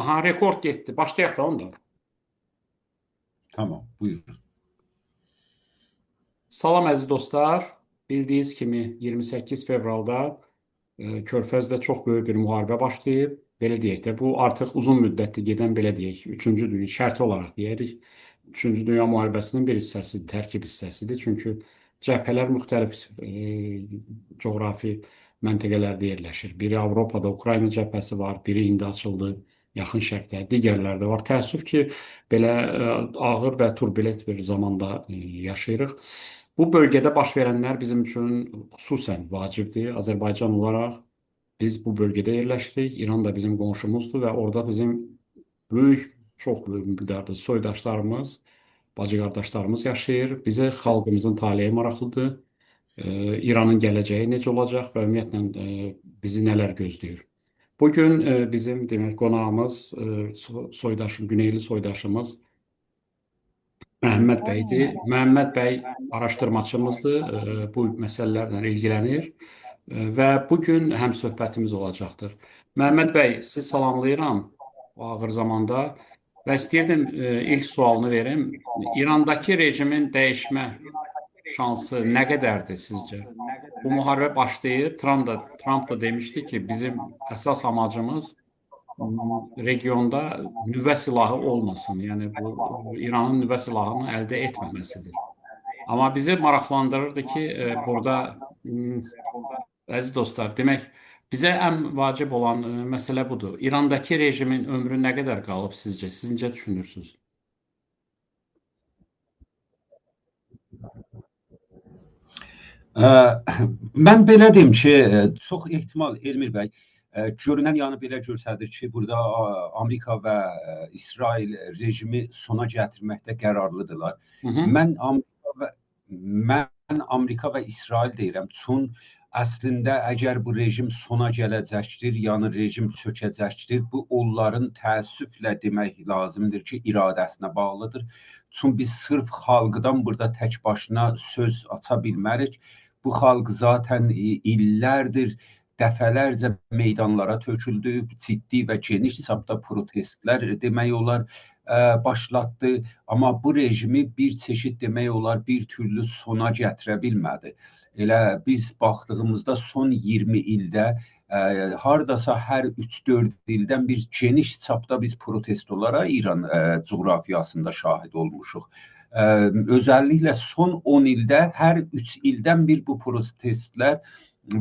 Aha, rekord getdi. Başlayaq da onda. Tamam, buyurun. Salam əziz dostlar. Bildiyiniz kimi 28 fevralda Körfəzdə çox böyük bir müharibə başlayıb. Belə deyək də, bu artıq uzun müddətli gedən, belə deyək, 3-cü dünya şərti olaraq deyirik. 3-cü Dünya müharibəsinin bir hissəsidir, tərkib hissəsidir. Çünki cəbhələr müxtəlif coğrafi məntəqələrdə yerləşir. Biri Avropada Ukrayna cəbhəsi var, biri indi açıldı Yaxın Şərqdə, digərləri də var. Təəssüf ki, belə ağır və turbulent bir zamanda yaşayırıq. Bu bölgədə baş verənlər bizim üçün xüsusən vacibdir. Azərbaycan olaraq biz bu bölgədə yerləşirik. İran da bizim qonşumuzdur və orada bizim böyük, çox böyük miqdarda soydaşlarımız, bacı qardaşlarımız yaşayır. Bizə xalqımızın taleyi maraqlıdır. İranın gələcəyi necə olacaq və ümumiyyətlə bizi nələr gözləyir? Bugün bizim demək qonağımız soydaşım, Güneyli soydaşımız Məhəmməd bəydir. Məhəmməd bəy araşdırmaçımızdır, bu məsələlərlə ilgilənir və bu gün həmsöhbətimiz olacaqdır. Məhəmməd bəy, sizi salamlayıram bu ağır zamanda və istəyirdim ilk sualını verim. İrandakı rejimin dəyişmə şansı nə qədərdir sizcə? Bu müharibə başlayıb, Trump da demişdi ki, bizim əsas amacımız regionda nüvə silahı olmasın. Yəni bu İranın nüvə silahını əldə etməməsidir. Amma bizi maraqlandırırdı ki, burada əziz dostlar, demək bizə ən vacib olan məsələ budur. İrandakı rejimin ömrü nə qədər qalıb sizcə? Siz necə düşünürsünüz? Ə, Mən belə deyim ki, çox ehtimal Elmir bəy, görünən yanı belə göstərir ki, burada Amerika və İsrail rejimi sona gətirməkdə qərarlıdırlar. Hı hı. Mən Amerika və mən Amerika və İsrail deyirəm. Çünki əslində əgər bu rejim sona gələcəkdir, yəni rejim çökəcəkdir, bu onların təəssüflə demək lazımdır ki, iradəsinə bağlıdır. Çünki biz sırf xalqdan burada tək başına söz aça bilmərik. Bu xalq zaten illərdir dəfələrcə meydanlara töküldü, ciddi və geniş çapda protestlər demək olar başlatdı. Amma bu rejimi bir çeşid demək olar bir türlü sona gətirə bilmədi. Elə biz baxdığımızda son 20 ildə hardasa hər 3-4 ildən bir geniş çapda biz protestolara İran coğrafiyasında şahid olmuşuq. Özəlliklə son 10 ildə hər 3 ildən bir bu protestlər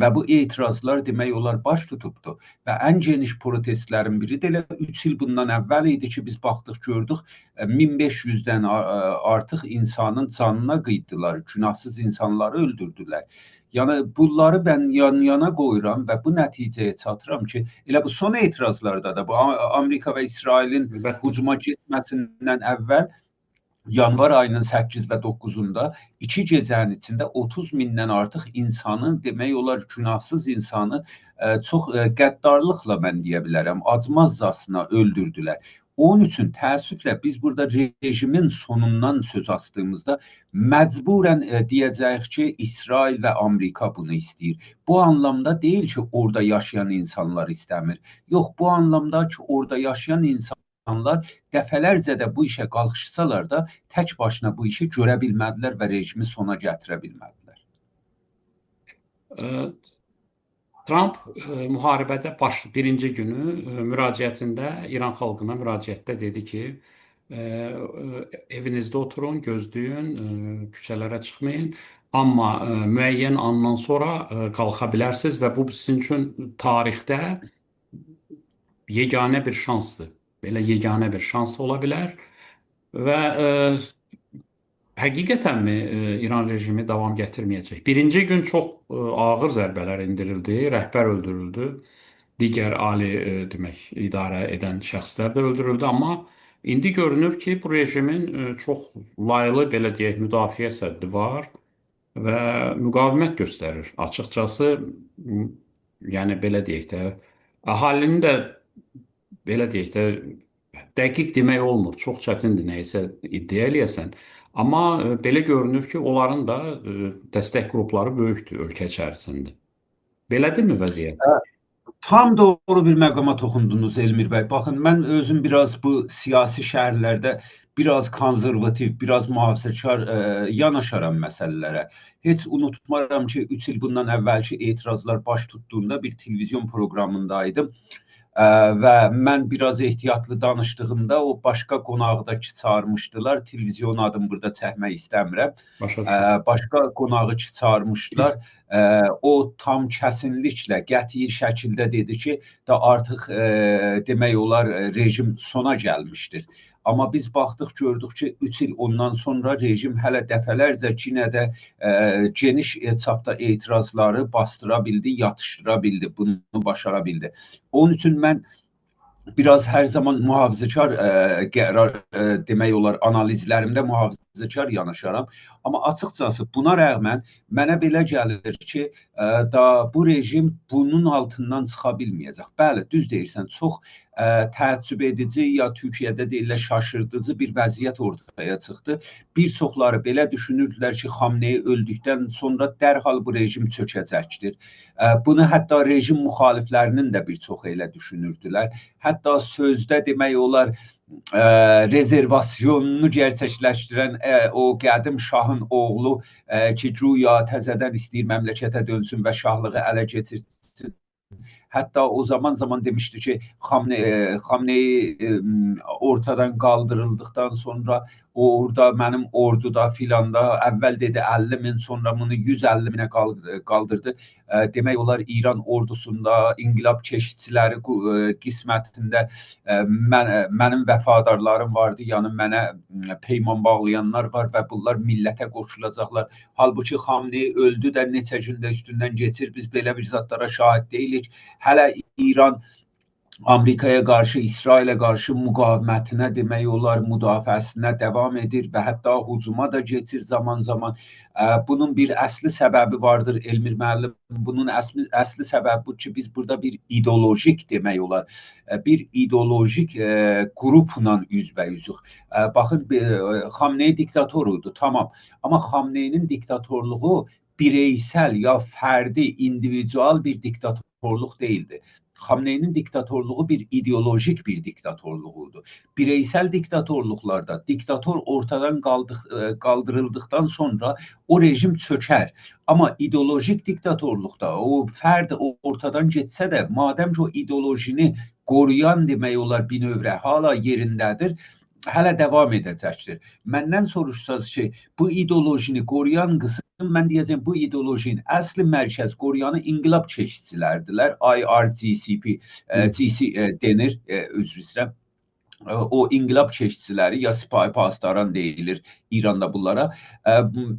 və bu etirazlar demək olar baş tutubdu. Və ən geniş protestlərin biri də elə 3 il bundan əvvəl idi ki, biz baxdıq, gördük 1500-dən artıq insanın canına qıydılar, günahsız insanları öldürdülər. Yəni bunları mən yan-yana qoyuram və bu nəticəyə çatıram ki, elə bu son etirazlarda da bu Amerika və İsrailin hücuma getməsindən əvvəl yanvar ayının 8 və 9-unda 2 gecənin içində 30 mindən artıq insanı, demək olar günahsız insanı çox qəddarlıqla mən deyə bilərəm, acmazcasına öldürdülər. Onun üçün təəssüflə biz burada rejimin sonundan söz açdığımızda məcburən deyəcəyik ki, İsrail və Amerika bunu istəyir. Bu anlamda deyil ki, orada yaşayan insanlar istəmir. Yox, bu anlamda ki, orada yaşayan insanlar dəfələrcə də bu işə qalxışsalar da tək başına bu işi görə bilmədilər və rejimi sona gətirə bilmədilər. Trump müharibədə birinci günü müraciətində İran xalqına müraciətdə dedi ki, evinizdə oturun, gözləyin, küçələrə çıxmayın, amma müəyyən andan sonra qalxa bilərsiniz və bu sizin üçün tarixdə yeganə bir şansdır. Belə yeganə bir şans ola bilər və həqiqətənmi İran rejimi davam gətirməyəcək? Birinci gün çox ağır zərbələr endirildi, rəhbər öldürüldü, digər ali demək idarə edən şəxslər də öldürüldü, amma indi görünür ki, bu rejimin çox layıqlı belə deyək müdafiə səddi var və müqavimət göstərir. Açıqcası, yəni belə deyək də, əhalinin də belə deyək də dəqiq demək olmur. Çox çətindir nəyisə iddia eləyəsən. Amma belə görünür ki, onların da dəstək qrupları böyükdür ölkə içərisində. Belədirmi vəziyyət? Tam doğru bir məqama toxundunuz Elmir bəy. Baxın, mən özüm biraz bu siyasi şəhərlərdə biraz konservativ, biraz mühafizəkar yanaşaram məsələlərə. Heç unutmaram ki, 3 il bundan əvvəlki etirazlar baş tutduğunda bir televizyon proqramındaydım. Və mən biraz ehtiyatlı danışdığımda o başqa qonağı da ki çağırmışdılar. Televizyon adını burada çəkmək istəmirəm. Başa düşürəm. Başqa qonağı ki çağırmışdılar. O tam kəsinliklə qəti şəkildə dedi ki, da artıq demək olar rejim sona gəlmişdir. Amma biz baxdıq, gördük ki, 3 il ondan sonra rejim hələ dəfələrcə yenə də geniş çapda etirazları bastıra bildi, yatışdıra bildi, bunu başara bildi. Onun üçün mən biraz hər zaman mühafizəkar qərar demək olar analizlərimdə mühafizəkar yanaşaram. Amma açıqcası buna rəğmən mənə belə gəlir ki, da bu rejim bunun altından çıxa bilməyəcək. Bəli, düz deyirsən, çox təəccüb edici ya Türkiyədə deyirlər şaşırdıcı bir vəziyyət ortaya çıxdı. Bir çoxları belə düşünürdülər ki, Xamneyi öldükdən sonra dərhal bu rejim çökəcəkdir. Bunu hətta rejim müxaliflərinin də bir çoxu elə düşünürdülər. Hətta sözdə demək olar rezervasyonunu gerçəkləşdirən o qədim şahın oğlu ki, güya təzədən istəyir məmləkətə dönsün və şahlığı ələ keçirsin. Hətta o zaman demişdi ki, Xamneyi ortadan qaldırıldıqdan sonra orada mənim orduda filanda əvvəl dedi 50 min, sonra bunu 150 minə qaldırdı. Demək olar İran ordusunda inqilab keşikçiləri qismətində mənim vəfadarlarım vardı, yəni mənə peyman bağlayanlar var və bunlar millətə qoşulacaqlar. Halbuki Xamneyi öldü də neçə gündə üstündən keçir, biz belə bir zatlara şahid deyilik. Hələ İran Amerikaya qarşı, İsrailə qarşı müqavimətinə demək olar, müdafiəsinə davam edir və hətta hücuma da keçir zaman-zaman. Bunun bir əsli səbəbi vardır Elmir müəllim. Bunun əsli səbəbi bu ki, biz burada bir ideolojik demək olar, bir ideolojik qrupla üzbəyüzük. Baxın, Xamneyi diktatoruydu, tamam. Amma Xamneyinin diktatorluğu bireysel ya fərdi, individual bir diktatorluq değildi. Xamneyinin diktatorluğu bir ideolojik bir diktatorluğuydu. Bireysel diktatorluqlarda diktator ortadan qaldırıldıqdan sonra o rejim çökər. Amma ideolojik diktatorluqda o fərd ortadan getsə də, madəm ki o ideolojini qoruyan demək olar bir növrə hala yerindədir, hələ davam edəcəkdir. Məndən soruşsaz ki, bu ideolojini qoruyan qısım, mən deyəcəm, bu ideolojinin əsli mərkəz qoruyanı inqilab keşikçilərdilər. IRGC denir, üzr istəyirəm. O inqilab keşikçiləri ya sipahi pastaran deyilir İranda bunlara.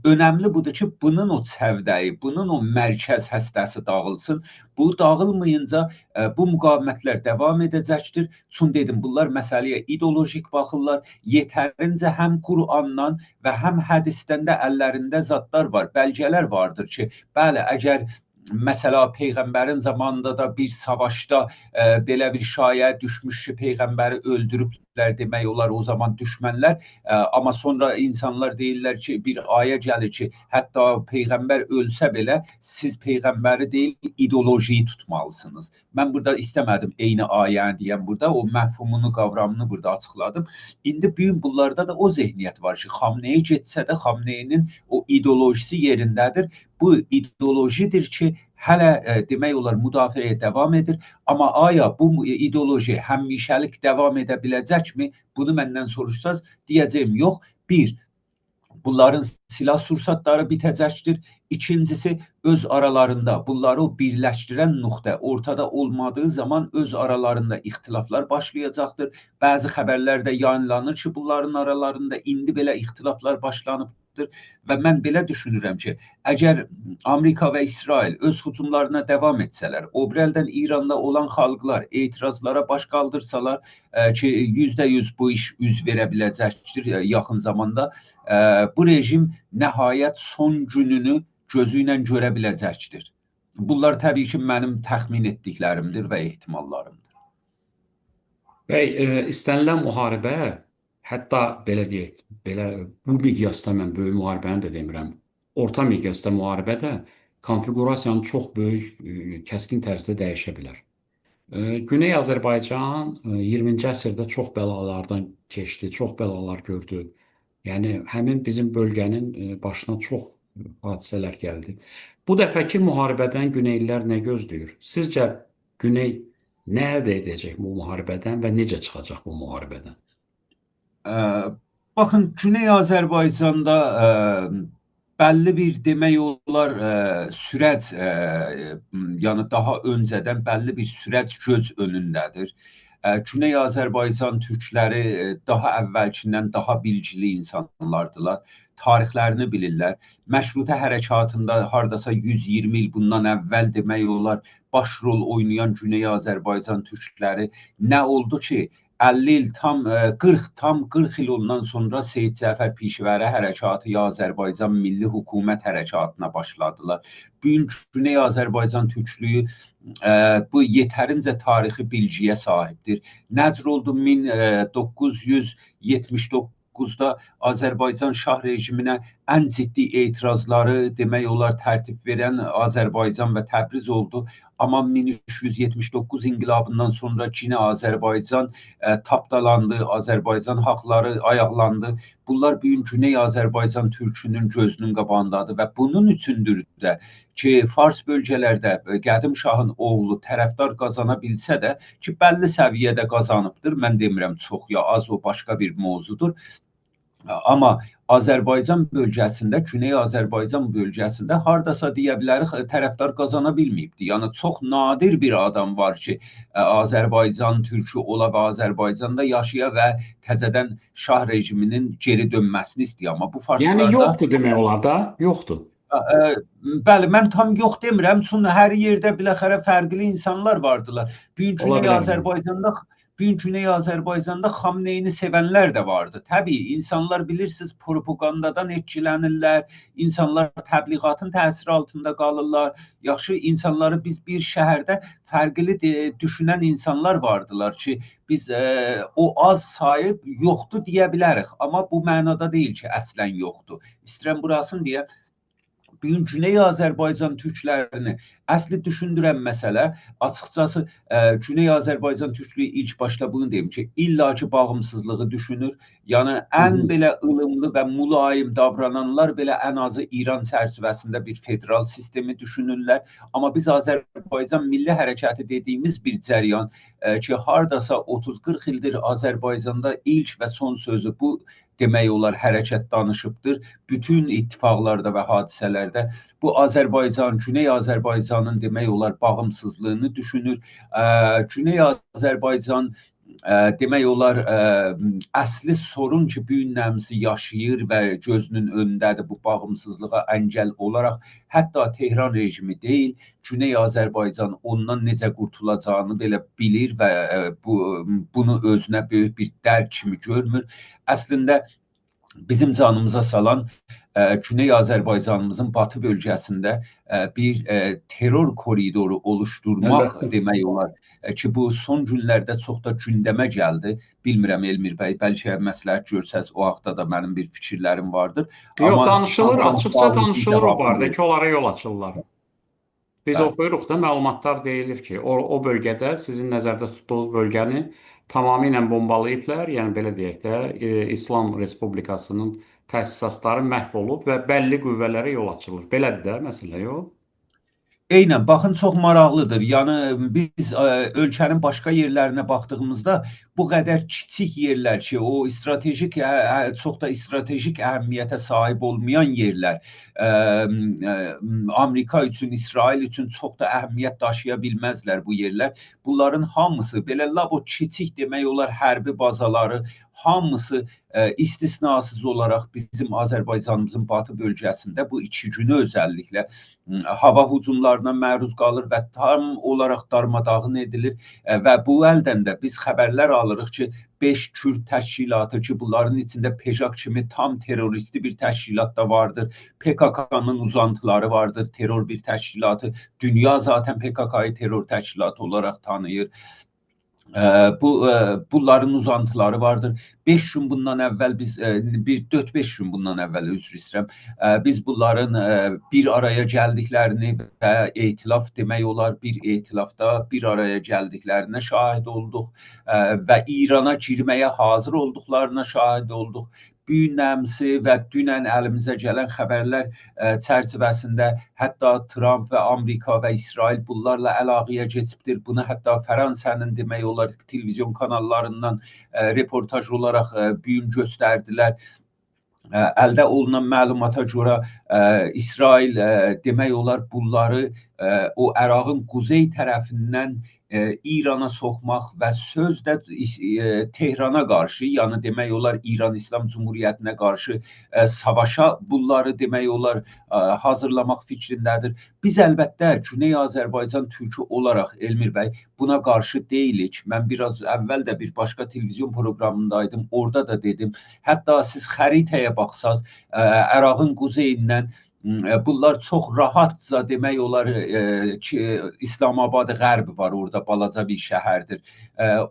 Önəmli budur ki, bunun o çəvdəyi, bunun o mərkəz həstəsi dağılsın. Bu dağılmayınca bu müqavimətlər davam edəcəkdir. Çünki dedim, bunlar məsələyə ideolojik baxırlar. Yetərincə həm Qurandan və həm hədisdən də əllərində zatlar var, bəlgələr vardır ki, bəli, əgər mesela peyğəmbərin zamanında da bir savaşda belə bir şaya düşmüş ki, peyğəmbəri öldürüblər demək olar o zaman düşmənlər. Amma sonra insanlar deyirlər ki, bir aya gəlir ki, hətta peyğəmbər ölsə belə siz peyğəmbəri deyil, ideolojiyi tutmalısınız. Mən burada istəmədim eyni ayəni deyəm burada, o məfhumunu, qavramını burada açıqladım. İndi bu gün bunlarda da o zehniyyət var ki, Xamneyi getsə də Xamneyinin o ideolojisi yerindədir. Bu ideolojidir ki, hələ demək olar müdafiəyə davam edir. Amma aya bu ideoloji həmişəlik davam edə biləcəkmi? Bunu məndən soruşsaz, deyəcəyim yox. Bir, bunların silah sursatları bitəcəkdir. İkincisi, öz aralarında bunları birləşdirən nöqtə ortada olmadığı zaman öz aralarında ixtilaflar başlayacaqdır. Bəzi xəbərlərdə yayınlanır ki, bunların aralarında indi belə ixtilaflar başlanıbdır və mən belə düşünürəm ki, əgər Amerika və İsrail öz hücumlarına davam etsələr, o birəldən İranda olan xalqlar etirazlara baş qaldırsalar ki, %100 bu iş üz verə biləcəkdir yaxın zamanda, bu rejim nəhayət son gününü gözü ilə görə biləcəkdir. Bunlar təbii ki, mənim təxmin etdiklərimdir və ehtimallarımdır. Bəy, istənilən müharibə, hətta belə deyək, belə bu miqyasda mən böyük müharibəni də demirəm. Orta miqyasda müharibə də konfigurasiyanı çox böyük, kəskin tərzdə dəyişə bilər. Güney Azərbaycan 20-ci əsrdə çox bəlalardan keçdi, çox bəlalar gördü. Yəni həmin bizim bölgənin başına çox hadisələr gəldi. Bu dəfəki müharibədən Güneylilər nə gözləyir? Sizcə Güney nə əldə edəcək bu müharibədən və necə çıxacaq bu müharibədən? Baxın, Güney Azərbaycanda bəlli bir demək olar sürət, yəni daha öncədən bəlli bir sürət göz önündədir. Güney Azərbaycan türkləri daha əvvəlkindən daha bilgili insanlardılar. Tarixlərini bilirlər. Məşrutə hərəkatında hardasa 120 il bundan əvvəl demək olar başrol oynayan Güney Azərbaycan türkləri nə oldu ki, 50 il tam 40 il ondan sonra Seyid Cəfər Pişəvərə hərəkatı ya Azərbaycan Milli Hökumət hərəkatına başladılar. Bugün Güney Azərbaycan türklüyü bu yetərincə tarixi bilgiyə sahibdir. Nəcr oldu 1979-da Azərbaycan Şah rejiminə ən ciddi etirazları demək olar tərtib verən Azərbaycan və Təbriz oldu. Amma 1379 inqilabından sonra yine Azərbaycan tapdalandı, Azərbaycan haqları ayaqlandı. Bunlar bugün Güney Azərbaycan türkünün gözünün qabağındadır və bunun üçündür də ki, Fars bölgələrdə Qədim Şahın oğlu tərəfdar qazana bilsə də ki, bəlli səviyyədə qazanıbdır. Mən demirəm çox ya az, o başqa bir mövzudur. Amma Azərbaycan bölgəsində, Güney Azərbaycan bölgəsində hardasa deyə bilərik tərəfdar qazana bilməyibdi. Yəni çox nadir bir adam var ki, Azərbaycan türkü ola və Azərbaycanda yaşaya və təzədən Şah rejiminin geri dönməsini istəyir. Amma bu farslarda... Yəni yoxdur demək olar da, yoxdur. Bəli, mən tam yox demirəm. Çünki hər yerdə biləxərə fərqli insanlar vardılar. Güney Azərbaycanda Xamneyini sevənlər də vardı. Təbii, insanlar bilirsiniz, propagandadan etkilənirlər, insanlar təbliğatın təsiri altında qalırlar. Yaxşı, insanları biz bir şəhərdə fərqli düşünən insanlar vardılar ki, biz o az sayı yoxdur deyə bilərik. Amma bu mənada deyil ki, əslən yoxdur. İstəyirəm burasını deyə. Bugün Güney Azərbaycan türklərini əsli düşündürən məsələ, açıqcası Güney Azərbaycan türklüyü ilk başda bunu deyim ki, illaki bağımsızlığı düşünür. Yəni ən belə ılımlı və mülayim davrananlar belə ən azı İran çərçivəsində bir federal sistemi düşünürlər. Amma biz Azərbaycan milli hərəkatı dediyimiz bir cəryan ki, hardasa 30-40 ildir Azərbaycanda ilk və son sözü bu demək olar hərəkət danışıbdır. Bütün ittifaqlarda və hadisələrdə bu Azərbaycan, Güney Azərbaycanın demək olar bağımsızlığını düşünür. Güney Azərbaycan demək olar əsli sorun ki, bu gün nəmsi yaşayır və gözünün önündədir bu bağımsızlığa əngəl olaraq. Hətta Tehran rejimi deyil, Güney Azərbaycan ondan necə qurtulacağını belə bilir və bunu özünə böyük bir dərk kimi görmür. Əslində bizim canımıza salan Güney Azərbaycanımızın batı bölgəsində bir terror koridoru oluşturmaq demək olar ki, bu son günlərdə çox da gündəmə gəldi. Bilmirəm Elmir bəy, bəlkə məsləhət görsəz o haqda da mənim bir fikirlərim vardır. Yox, danışılır, açıqca danışılır o barədə ki, onlara yol açırlar. Biz oxuyuruq da, məlumatlar deyilir ki, o bölgədə sizin nəzərdə tutduğunuz bölgəni tamamilə bombalayıblar. Yəni belə deyək də, İslam Respublikasının təsisatları məhv olub və bəlli qüvvələrə yol açılır. Belədir də məsələ, yox? Eynən, baxın, çox maraqlıdır. Yəni biz ölkənin başqa yerlərinə baxdığımızda bu qədər kiçik yerlər ki, o stratejik, çox da stratejik əhəmiyyətə sahib olmayan yerlər, Amerika üçün, İsrail üçün çox da əhəmiyyət daşıya bilməzlər bu yerlər. Bunların hamısı, belə labo kiçik demək olar hərbi bazaları, hamısı istisnasız olaraq bizim Azərbaycanımızın batı bölgəsində bu 2 günü özəlliklə hava hücumlarına məruz qalır və tam olaraq darmadağın edilir və bu əldən də biz xəbərlər alırıq ki, 5 Kürd təşkilatı ki, bunların içində PEJAK kimi tam terroristi bir təşkilat da vardır. PKK-nın uzantıları vardır, terror bir təşkilatı. Dünya zaten PKK-yı terror təşkilatı olaraq tanıyır. Bunların uzantıları vardır. 5 gün bundan əvvəl biz bir 4-5 gün bundan əvvəl üzr istəyirəm. Biz bunların bir araya gəldiklərini və etilaf demək olar bir etilafda bir araya gəldiklərinə şahid olduq və İrana girməyə hazır olduqlarına şahid olduq. Bu günəmsi və dünən əlimizə gələn xəbərlər çərçivəsində hətta Tramp və Amerika və İsrail bunlarla əlaqəyə keçibdir. Bunu hətta Fransanın demək olar televizyon kanallarından reportaj olaraq bu gün göstərdilər. Əldə olunan məlumata görə İsrail demək olar bunları o Ərağın quzey tərəfindən İrana soxmaq və sözdə Tehrana qarşı, yəni demək olar İran İslam Cumhuriyyətinə qarşı savaşa bunları demək olar hazırlamaq fikrindədir. Biz əlbəttə Güney Azərbaycan türkü olaraq Elmir bəy buna qarşı deyilik. Mən biraz əvvəl də bir başqa televizyon proqramındaydım. Orada da dedim. Hətta siz xəritəyə baxsaz, Ərağın quzeyindən bunlar çox rahatca demək olar ki, İslamabad Qərb var, orada balaca bir şəhərdir.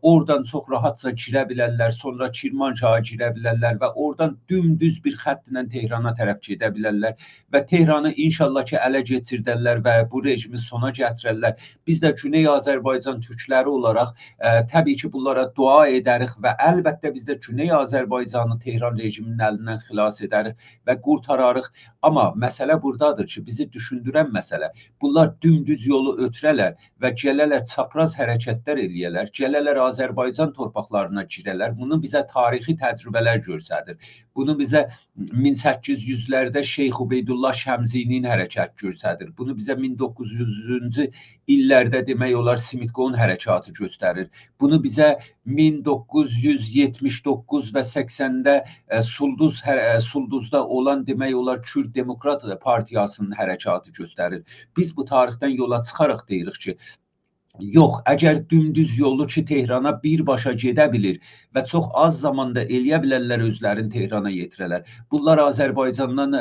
Oradan çox rahatca girə bilərlər, sonra Kirmanşaha girə bilərlər və oradan dümdüz bir xəttlə Tehrana tərəf gedə bilərlər və Tehranı inşallah ki, ələ keçirdərlər və bu rejimi sona gətirərlər. Biz də Güney Azərbaycan türkləri olaraq təbii ki, bunlara dua edərik və əlbəttə biz də Güney Azərbaycanı Tehran rejiminin əlindən xilas edərik və qurtararıq. Amma məsələ buradadır ki, bizi düşündürən məsələ, bunlar dümdüz yolu ötürələr və gələrlər çapraz hərəkətlər eləyərlər, gələrlər Azərbaycan torpaqlarına girərlər. Bunu bizə tarixi təcrübələr göstərir. Bunu bizə 1800-lərdə Şeyx Ubeydullah Şəmzinin hərəkət göstərir. Bunu bizə 1900-cü illərdə demək olar Simitqon hərəkatı göstərir. Bunu bizə 1979 və 80-də Sulduzda olan demək olar Kürd Demokrat Partiyasının hərəkatı göstərir. Biz bu tarixdən yola çıxaraq deyirik ki, yox, əgər dümdüz yolu ki, Tehrana birbaşa gedə bilir və çox az zamanda eləyə bilərlər özlərini Tehrana yetirələr. Bunlar Azərbaycandan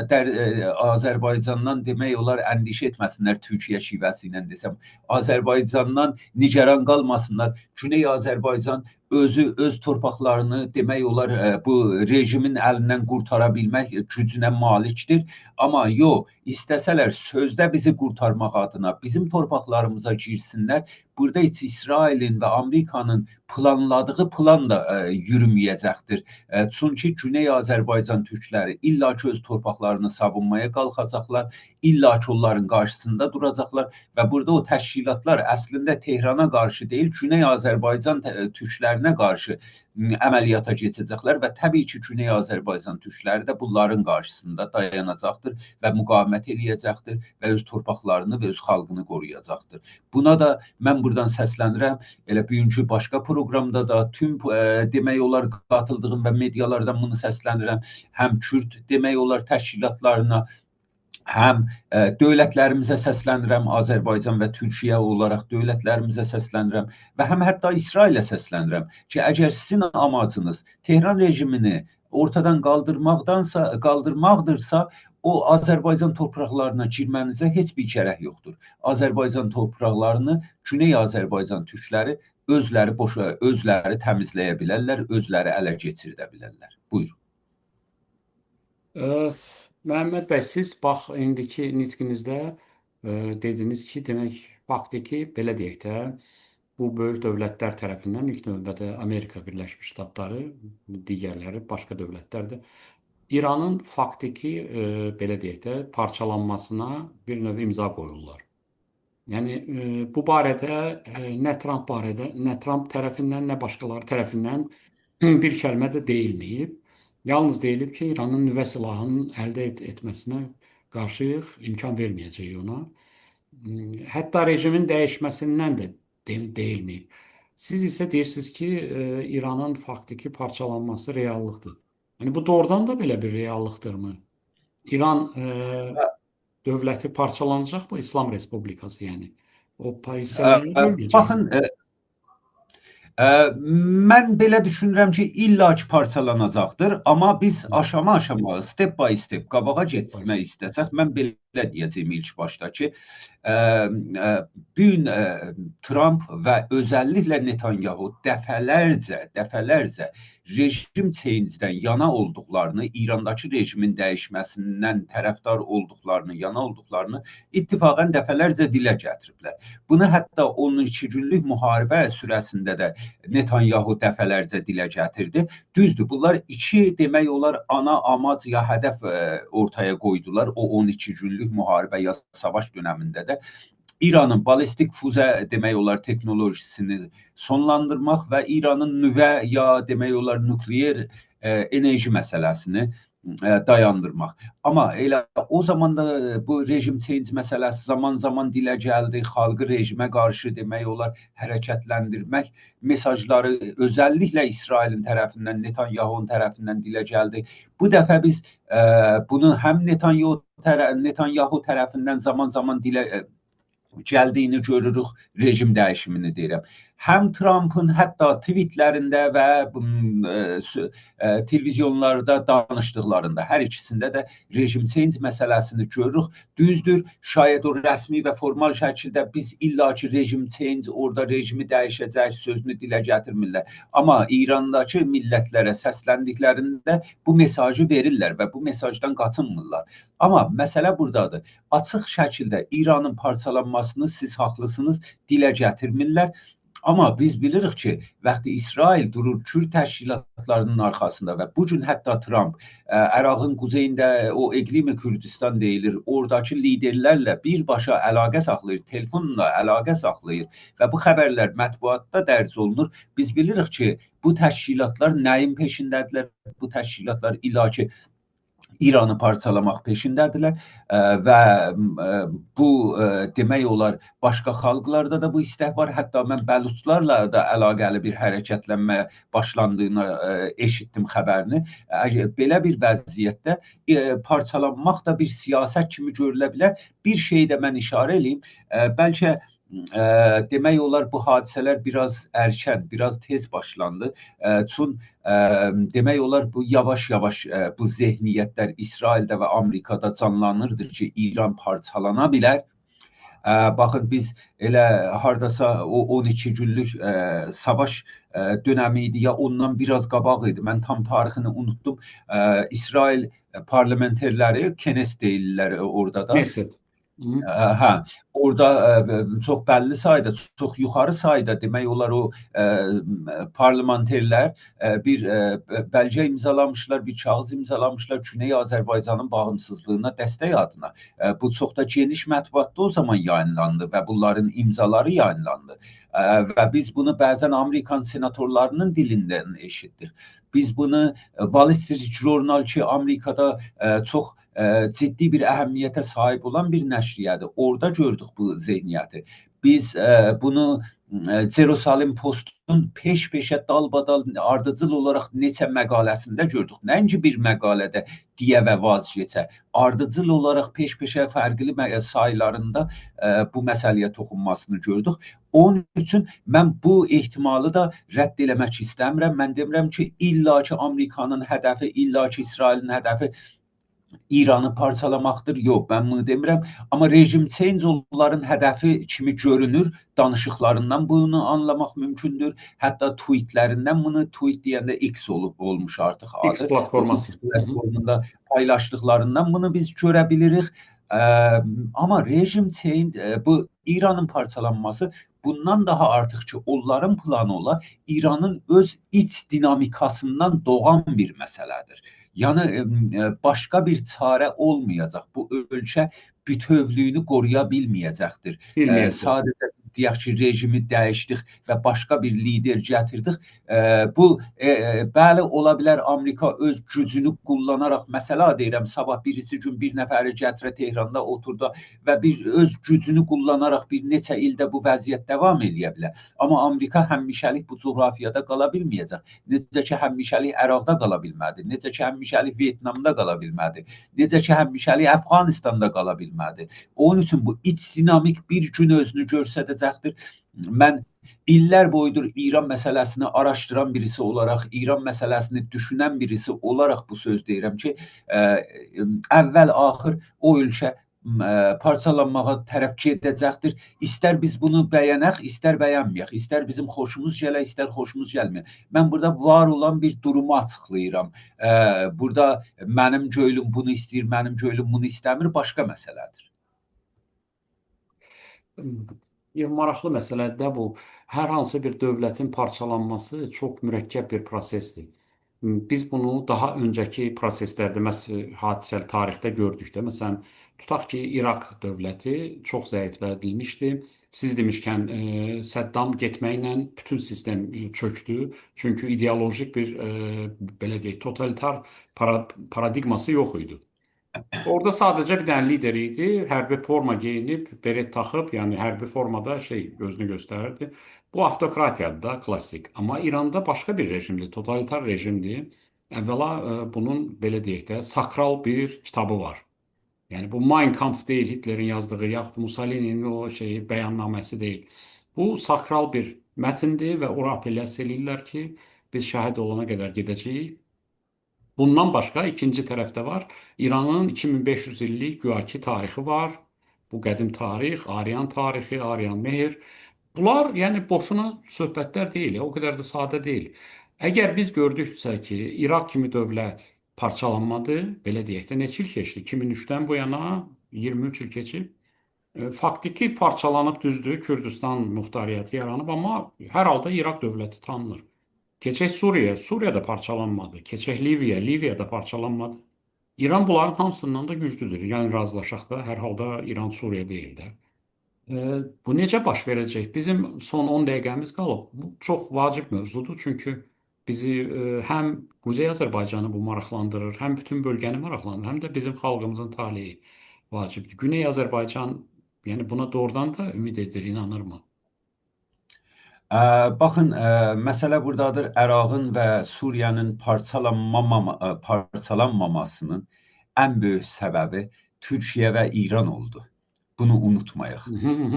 demək olar əndişə etməsinlər Türkiyə şivəsi ilə desəm. Azərbaycandan nigaran qalmasınlar. Güney Azərbaycan özü öz torpaqlarını demək olar bu rejimin əlindən qurtara bilmək gücünə malikdir. Amma yox, istəsələr sözdə bizi qurtarmaq adına bizim torpaqlarımıza girsinlər. Burada heç İsrailin və Amerikanın planladığı plan da yürüməyəcəkdir. Çünki Güney Azərbaycan türkləri illa ki öz torpaqlarını savunmaya qalxacaqlar, illa ki onların qarşısında duracaqlar və burada o təşkilatlar əslində Tehrana qarşı deyil, Güney Azərbaycan türklərinə qarşı əməliyyata keçəcəklər və təbii ki, Güney Azərbaycan türkləri də bunların qarşısında dayanacaqdır və müqavimət eləyəcəkdir və öz torpaqlarını və öz xalqını qoruyacaqdır. Buna da mən buradan səslənirəm. Elə bugünkü başqa proqramda da tüm demək olar qatıldığım və medialardan bunu səslənirəm. Həm Kürd demək olar təşkilatlarına, həm dövlətlərimizə səslənirəm, Azərbaycan və Türkiyə olaraq dövlətlərimizə səslənirəm və həm hətta İsrailə səslənirəm ki, əgər sizin amacınız Tehran rejimini ortadan qaldırmaqdırsa, o Azərbaycan torpaqlarına girmənizə heç bir gərək yoxdur. Azərbaycan torpaqlarını Güney Azərbaycan türkləri özləri təmizləyə bilərlər, özləri ələ keçirdə bilərlər. Buyurun. Məhəmməd bəy, siz bax indiki nitqinizdə dediniz ki, demək faktiki belə deyək də, bu böyük dövlətlər tərəfindən ilk növbədə Amerika Birləşmiş Ştatları, digərləri başqa dövlətlərdir. İranın faktiki belə deyək də parçalanmasına bir növ imza qoyurlar. Yəni bu barədə nə Trump tərəfindən, nə başqaları tərəfindən bir kəlmə də deyilməyib. Yalnız deyilib ki, İranın nüvə silahının əldə etməsinə qarşıyıq, imkan verməyəcək ona. Hətta rejimin dəyişməsindən də deyilməyib. Siz isə deyirsiniz ki, İranın faktiki parçalanması reallıqdır. Yəni bu doğrudan da belə bir reallıqdırmı? İran dövləti parçalanacaq mı? İslam Respublikası yəni. O hissələrə bölünəcək. Baxın, mən belə düşünürəm ki, illa ki parçalanacaqdır, amma biz aşama-aşama, step by step qabağa getmək istəsək, mən belə belə deyəcəyim ilk başda ki, bu gün Trump və özəlliklə Netanyahu dəfələrcə rejim change-dən yana olduqlarını, İrandakı rejimin dəyişməsindən tərəfdar olduqlarını, yana olduqlarını ittifaqən dəfələrcə dilə gətiriblər. Bunu hətta 12 günlük müharibə sürəsində də Netanyahu dəfələrcə dilə gətirdi. Düzdür, bunlar iki demək olar ana amac ya hədəf ortaya qoydular o 12 günlük müharibə ya savaş dönəmində də. İranın balistik füzə demək olar texnolojisini sonlandırmaq və İranın nüvə ya demək olar nükleer enerji məsələsini dayandırmaq. Amma elə o zaman da bu rejim change məsələsi zaman-zaman dilə gəldi. Xalqı rejimə qarşı demək olar hərəkətləndirmək mesajları özəlliklə İsrailin tərəfindən, Netanyahunun tərəfindən dilə gəldi. Bu dəfə biz bunu həm Netanyahu tərəfindən zaman-zaman dilə gəldiyini görürük, rejim dəyişimini deyirəm. Həm Trump'ın hətta tweetlərində və televizyonlarda danışdıqlarında, hər ikisində də rejim change məsələsini görürük. Düzdür, şayət o rəsmi və formal şəkildə biz illaki rejim change, orada rejimi dəyişəcək sözünü dilə gətirmirlər. Amma İrandakı millətlərə səsləndiklərində bu mesajı verirlər və bu mesajdan qaçınmırlar. Amma məsələ buradadır. Açıq şəkildə İranın parçalanmasını siz haqlısınız, dilə gətirmirlər. Amma biz bilirik ki, vaxtı İsrail durur Kürd təşkilatlarının arxasında və bu gün hətta Trump Ərağın quzeyində o İqlimi Kürdistan deyilir, oradakı liderlərlə birbaşa əlaqə saxlayır, telefonla əlaqə saxlayır və bu xəbərlər mətbuatda dərc olunur. Biz bilirik ki, bu təşkilatlar nəyin peşindədirlər? Bu təşkilatlar ilaki İranı parçalamaq peşindədirlər və bu demək olar başqa xalqlarda da bu istək var. Hətta mən bəluçlarla da əlaqəli bir hərəkətlənmə başlandığını eşitdim xəbərini. Belə bir vəziyyətdə parçalanmaq da bir siyasət kimi görülə bilər. Bir şey də mən işarə edeyim. Bəlkə demək olar bu hadisələr biraz erkən, biraz tez başlandı. Çünki demək olar bu yavaş-yavaş bu zehniyyətlər İsraildə və Amerikada canlanırdır ki, İran parçalana bilər. Baxın, biz elə hardasa o 12 günlük savaş dönəmi idi ya ondan biraz qabaq idi. Mən tam tarixini unutdum. İsrail parlamenterləri, Knesset deyirlər orada da. Knesset. Hə, orada çox bəlli sayda, çox yuxarı sayda demək olar o parlamenterlər bir bəlgə imzalamışlar, bir kağız imzalamışlar Güney Azərbaycanın bağımsızlığına dəstək adına. Bu çox da geniş mətbuatda o zaman yayınlandı və bunların imzaları yayınlandı. Və biz bunu bəzən Amerikan senatorlarının dilindən eşitdik. Biz bunu Wall Street Journal ki, Amerikada çox ciddi bir əhəmiyyətə sahib olan bir nəşriyyədir. Orada gördük bu zehniyyəti. Biz bunu Jerusalem Postun peş-peşə dalbadal ardıcıl olaraq neçə məqaləsində gördük. Nəinki bir məqalədə deyə və vazgeçə. Ardıcıl olaraq peş-peşə fərqli saylarında bu məsələyə toxunmasını gördük. Onun üçün mən bu ehtimalı da rədd eləmək istəmirəm. Mən demirəm ki, illa ki Amerikanın hədəfi, illa ki İsrailin hədəfi İranı parçalamaqdır. Yox, mən bunu demirəm. Amma rejim change onların hədəfi kimi görünür. Danışıqlarından bunu anlamaq mümkündür. Hətta tweetlərindən bunu, tweet deyəndə X olmuş artıq adı. X platforması. X platformunda paylaşdıqlarından bunu biz görə bilirik. Amma rejim change, bu İranın parçalanması bundan daha artıq ki, onların planı ola İranın öz iç dinamikasından doğan bir məsələdir. Yəni başqa bir çarə olmayacaq. Bu ölkə bütövlüyünü qoruya bilməyəcəkdir. Sadəcə biz deyək ki, rejimi dəyişdik və başqa bir lider gətirdik. Bu bəli ola bilər Amerika öz gücünü kullanaraq, məsələ deyirəm, sabah birisi gün bir nəfəri gətirə Tehranda oturdu və bir öz gücünü kullanaraq bir neçə ildə bu vəziyyət davam edə bilər. Amma Amerika həmişəlik bu coğrafiyada qala bilməyəcək. Necə ki həmişəlik Əraqda qala bilmədi, necə ki həmişəlik Vyetnamda qala bilmədi, necə ki həmişəlik Əfqanistanda qala bilmədi. Onun üçün bu iç dinamik bir gün özünü göstərəcəkdir. Mən illər boyudur İran məsələsini araşdıran birisi olaraq, İran məsələsini düşünən birisi olaraq bu söz deyirəm ki, əvvəl-axır o ölkə parçalanmağa tərəf gedəcəkdir. İstər biz bunu bəyənək, istər bəyənməyək, istər bizim xoşumuz gələ, istər xoşumuz gəlməyə. Mən burada var olan bir durumu açıqlayıram. Burada mənim göylüm bunu istəyir, mənim göylüm bunu istəmir, başqa məsələdir. Maraqlı məsələdir də bu. Hər hansı bir dövlətin parçalanması çox mürəkkəb bir prosesdir. Biz bunu daha öncəki proseslərdə, hadisəli tarixdə gördük də. Məsələn, tutaq ki, İraq dövləti çox zəiflədilmişdi. Siz demişkən, Səddam getməklə bütün sistem çökdü. Çünki ideolojik bir, belə deyək, totalitar paradigması yox idi. Orada sadəcə bir dənə lider idi. Hərbi forma geyinib, beret taxıb, yəni hərbi formada özünü göstərirdi. Bu avtokratiyadır da, klassik. Amma İranda başqa bir rejimdir, totalitar rejimdir. Əvvəla bunun belə deyək də sakral bir kitabı var. Yəni bu Mein Kampf deyil, Hitlerin yazdığı, yaxud Mussolini'nin o bəyannaməsi deyil. Bu sakral bir mətndir və ora apellyasiya eləyirlər ki, biz şəhid olana qədər gedəcəyik. Bundan başqa ikinci tərəfdə var. İranın 2500 illik güyaki tarixi var. Bu qədim tarix, Aryan tarixi, Aryan mehr. Bunlar yəni boşuna söhbətlər deyil, o qədər də sadə deyil. Əgər biz gördüksə ki, İraq kimi dövlət parçalanmadı, belə deyək də, neçə il keçdi? 2003-dən bu yana 23 il keçib. Faktiki parçalanıb düzdür, Kürdistan muxtariyyəti yaranıb, amma hər halda İraq dövləti tanınır. Keçək Suriya, Suriyada parçalanmadı. Keçək Liviya, Liviyada parçalanmadı. İran bunların hamısından da güclüdür. Yəni razılaşaq da, hər halda İran Suriya deyil də. Bu necə baş verəcək? Bizim son 10 dəqiqəmiz qalıb. Bu çox vacib mövzudur, çünki bizi həm Quzey Azərbaycanı bu maraqlandırır, həm bütün bölgəni maraqlandırır, həm də bizim xalqımızın taleyi vacibdir. Güney Azərbaycan yəni buna doğrudan da ümid edir, inanırmı? Baxın, məsələ buradadır. Ərağın və Suriyənin parçalanmamasının ən böyük səbəbi Türkiyə və İran oldu. Bunu unutmayaq.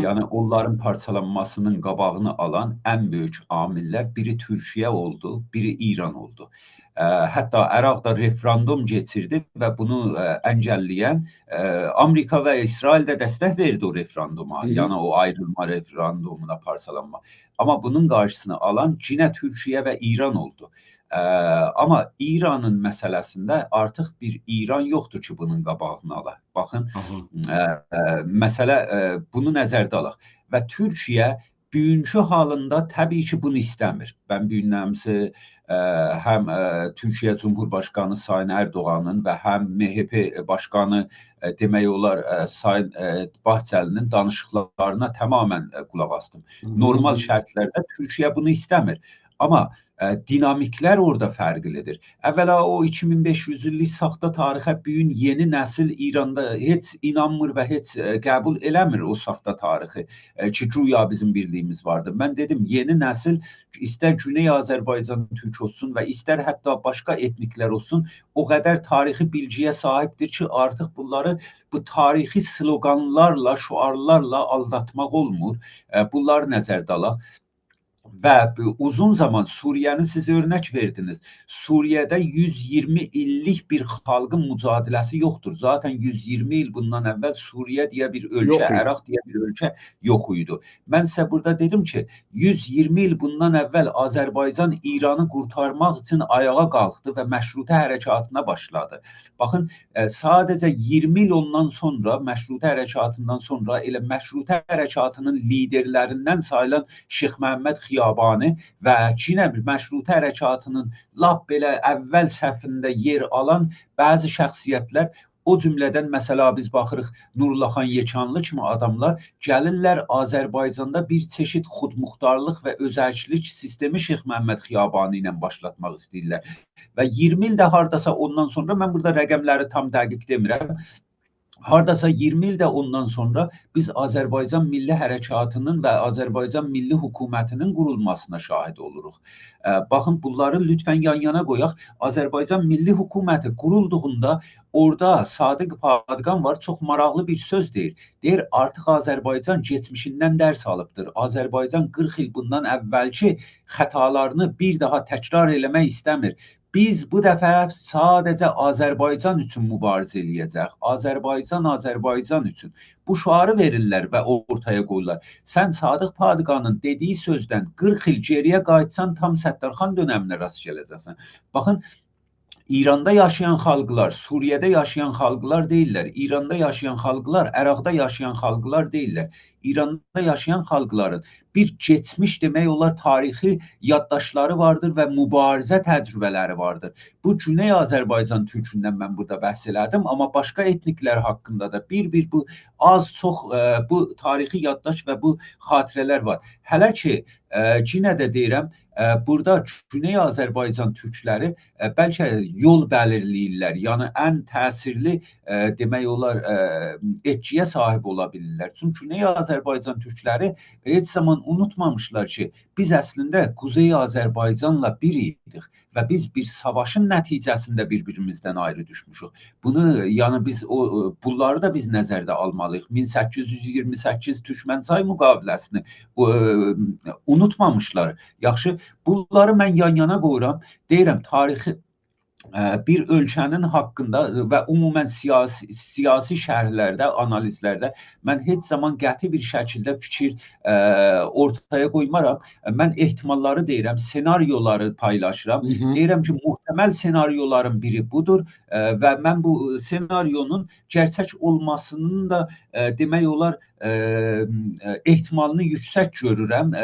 Yəni onların parçalanmasının qabağını alan ən böyük amillər biri Türkiyə oldu, biri İran oldu. Hətta Əraqda referendum keçirdi və bunu əngəlləyən Amerika və İsrail də dəstək verdi o referenduma. Yəni o ayrılma referendumuna, parçalanma. Amma bunun qarşısını alan yenə Türkiyə və İran oldu. Amma İranın məsələsində artıq bir İran yoxdur ki, bunun qabağını ala. Baxın, məsələ bunu nəzərdə alaq. Və Türkiyə bugünkü halında təbii ki, bunu istəmir. Mən bu günlərimsi həm Türkiyə Cumhurbaşqanı Sayın Erdoğan'ın və həm MHP başqanı demək olar Sayın Bahçəlinin danışıqlarına tamamən qulaq astım. Normal şərtlərdə Türkiyə bunu istəmir. Amma dinamiklər orada fərqlidir. Əvvəla o 2500 illik saxta tarixə bugün yeni nəsil İranda heç inanmır və heç qəbul eləmir o saxta tarixi ki, güya bizim birliyimiz vardır. Mən dedim, yeni nəsil istər Güney Azərbaycan türk olsun və istər hətta başqa etniklər olsun, o qədər tarixi bilgiyə sahibdir ki, artıq bunları bu tarixi sloqanlarla, şüarlarla aldatmaq olmur. Bunları nəzərdə alaq. Və uzun zaman Suriyəni siz örnək verdiniz. Suriyədə 120 illik bir xalqın mücadiləsi yoxdur. Zaten 120 il bundan əvvəl Suriyə deyə bir ölkə, Əraq deyə bir ölkə yox idi. Mən sizə burada dedim ki, 120 il bundan əvvəl Azərbaycan İranı qurtarmaq üçün ayağa qalxdı və məşrutə hərəkatına başladı. Baxın, sadəcə 20 il ondan sonra, məşrutə hərəkatından sonra elə məşrutə hərəkatının liderlərindən sayılan Şeyx Məhəmməd Xiyabani və yenə məşrutə hərəkatının lap belə əvvəl səfində yer alan bəzi şəxsiyyətlər, o cümlədən məsələ biz baxırıq Nurullah Yekanlı kimi adamlar gəlirlər Azərbaycanda bir çeşid xudmuxtarlıq və özəlçilik sistemi Şeyx Məhəmməd Xiyabani ilə başlatmaq istəyirlər. Və 20 ildə hardasa ondan sonra, mən burada rəqəmləri tam dəqiq demirəm, hardasa 20 ildə ondan sonra biz Azərbaycan Milli Hərəkatının və Azərbaycan Milli Hökumətinin qurulmasına şahid oluruq. Baxın, bunları lütfən yan-yana qoyaq. Azərbaycan Milli Hökuməti qurulduğunda orada Sadiq Padqan var, çox maraqlı bir söz deyir. Deyir, artıq Azərbaycan keçmişindən dərs alıbdır. Azərbaycan 40 il bundan əvvəlki xətalarını bir daha təkrar eləmək istəmir. Biz bu dəfə sadəcə Azərbaycan üçün mübarizə eləyəcək. Azərbaycan, Azərbaycan üçün. Bu şüarı verirlər və ortaya qoyurlar. Sən Sadıq Padıqanın dediyi sözdən 40 il geriyə qayıtsan tam Səttarxan dönəminə rast gələcəksən. Baxın, İranda yaşayan xalqlar, Suriyədə yaşayan xalqlar deyirlər. İranda yaşayan xalqlar, Əraqda yaşayan xalqlar deyirlər. İranda yaşayan xalqların bir keçmiş demək olar tarixi yaddaşları vardır və mübarizə təcrübələri vardır. Bu Güney Azərbaycan türkündən mən burada bəhs elədim, amma başqa etniklər haqqında da bir bu az-çox bu tarixi yaddaş və bu xatirələr var. Hələ ki yenə də deyirəm, burada Güney Azərbaycan türkləri bəlkə yol bəlirləyirlər. Yəni ən təsirli demək olar etkiyə sahib ola bilirlər. Çünki Güney Azərbaycan türkləri heç zaman unutmamışlar ki, biz əslində Kuzey Azərbaycanla bir idik və biz bir savaşın nəticəsində bir-birimizdən ayrı düşmüşük. Bunu, yəni biz bunları da biz nəzərdə almalıyıq. 1828 Türkmənçay müqaviləsini unutmamışlar. Yaxşı, bunları mən yan-yana qoyuram. Deyirəm, tarixi bir ölkənin haqqında və ümumən siyasi şərhlərdə, analizlərdə mən heç zaman qəti bir şəkildə fikir ortaya qoymaram. Mən ehtimalları deyirəm, senaryoları paylaşıram. Hı hı. Deyirəm ki, muhtemel senaryoların biri budur və mən bu senaryonun gerçək olmasının da demək olar ehtimalını yüksək görürəm.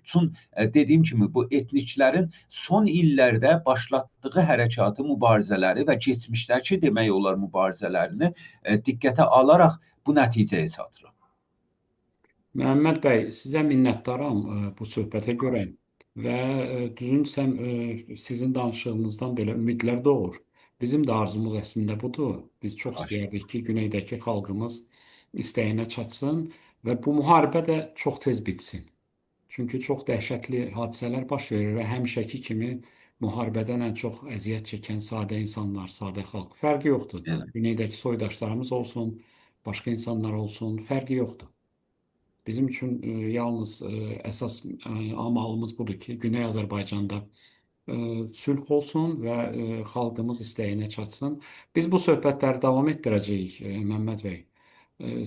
Çünki dediyim kimi bu etniklərin son illərdə başlatdığı hərəkatı, mübarizələri və keçmişdəki demək olar mübarizələrini diqqətə alaraq bu nəticəyə çatırıq. Məhəmməd bəy, sizə minnətdaram bu söhbətə görə və düzün desəm sizin danışığınızdan belə ümidlər doğur. Bizim də arzumuz əslində budur. Biz çox istəyərdik ki, güneydəki xalqımız istəyinə çatsın və bu müharibə də çox tez bitsin. Çünki çox dəhşətli hadisələr baş verir və həmişəki kimi müharibədən ən çox əziyyət çəkən sadə insanlar, sadə xalq. Fərqi yoxdur. Elə. Güneydəki soydaşlarımız olsun, başqa insanlar olsun, fərqi yoxdur. Bizim üçün yalnız əsas amalımız budur ki, Güney Azərbaycanda sülh olsun və xalqımız istəyinə çatsın. Biz bu söhbətləri davam etdirəcəyik, Məmməd bəy.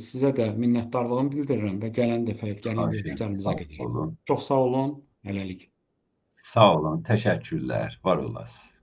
Sizə də minnətdarlığımı bildirirəm və gələn dəfə, gələn Xahiş edirəm. görüşlərimizə Sağ qədər. olun. Çox sağ olun, hələlik. Sağ olun. Təşəkkürlər. Var olasınız.